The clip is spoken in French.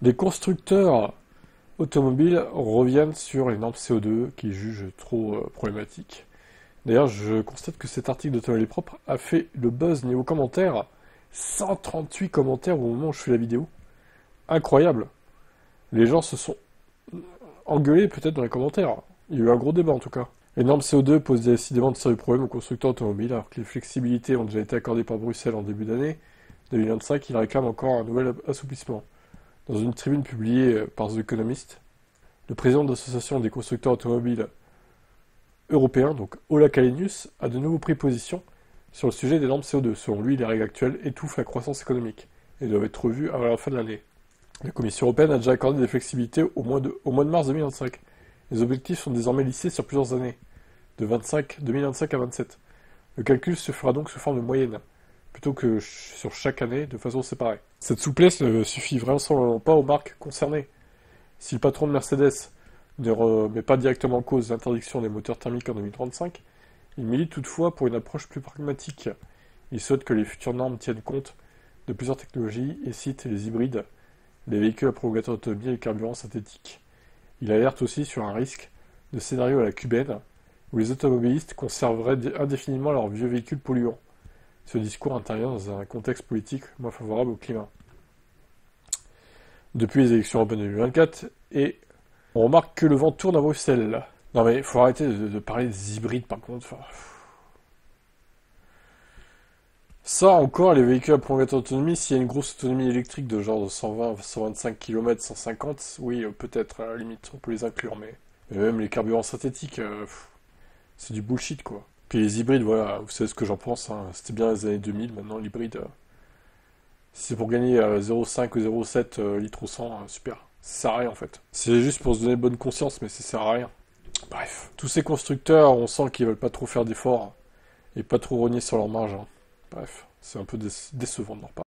Les constructeurs automobiles reviennent sur les normes CO2 qu'ils jugent trop problématiques. D'ailleurs, je constate que cet article d'Automobile Propre a fait le buzz niveau commentaires. 138 commentaires au moment où je fais la vidéo. Incroyable. Les gens se sont engueulés peut-être dans les commentaires. Il y a eu un gros débat en tout cas. Les normes CO2 posent décidément de sérieux problèmes aux constructeurs automobiles, alors que les flexibilités ont déjà été accordées par Bruxelles en début d'année 2025, ils réclament encore un nouvel assouplissement. Dans une tribune publiée par The Economist, le président de l'association des constructeurs automobiles européens, donc Ola Kalenius, a de nouveau pris position sur le sujet des normes CO2. Selon lui, les règles actuelles étouffent la croissance économique et doivent être revues avant la fin de l'année. La Commission européenne a déjà accordé des flexibilités au mois de mars 2025. Les objectifs sont désormais lissés sur plusieurs années, de 2025 à 27. Le calcul se fera donc sous forme de moyenne, plutôt que sur chaque année de façon séparée. Cette souplesse ne suffit vraiment pas aux marques concernées. Si le patron de Mercedes ne remet pas directement en cause l'interdiction des moteurs thermiques en 2035, il milite toutefois pour une approche plus pragmatique. Il souhaite que les futures normes tiennent compte de plusieurs technologies et cite les hybrides, les véhicules à propulsion automobile et le carburant synthétique. Il alerte aussi sur un risque de scénario à la cubaine, où les automobilistes conserveraient indéfiniment leurs vieux véhicules polluants. Ce discours intervient dans un contexte politique moins favorable au climat. Depuis les élections européennes de 2024, et on remarque que le vent tourne à Bruxelles. Non mais il faut arrêter de parler des hybrides par contre. Enfin, ça encore, les véhicules à prolongation d'autonomie, s'il y a une grosse autonomie électrique de genre de 120, 125 km, 150, oui, peut-être, à la limite, on peut les inclure, mais même les carburants synthétiques, c'est du bullshit, quoi. Puis les hybrides, voilà, vous savez ce que j'en pense, hein. C'était bien les années 2000, maintenant l'hybride, si c'est pour gagner 0,5 ou 0,7 litres au 100, super. Ça sert à rien, en fait. C'est juste pour se donner bonne conscience, mais ça sert à rien. Bref. Tous ces constructeurs, on sent qu'ils veulent pas trop faire d'efforts, et pas trop rogner sur leur marge, hein. Bref, c'est un peu décevant de leur part.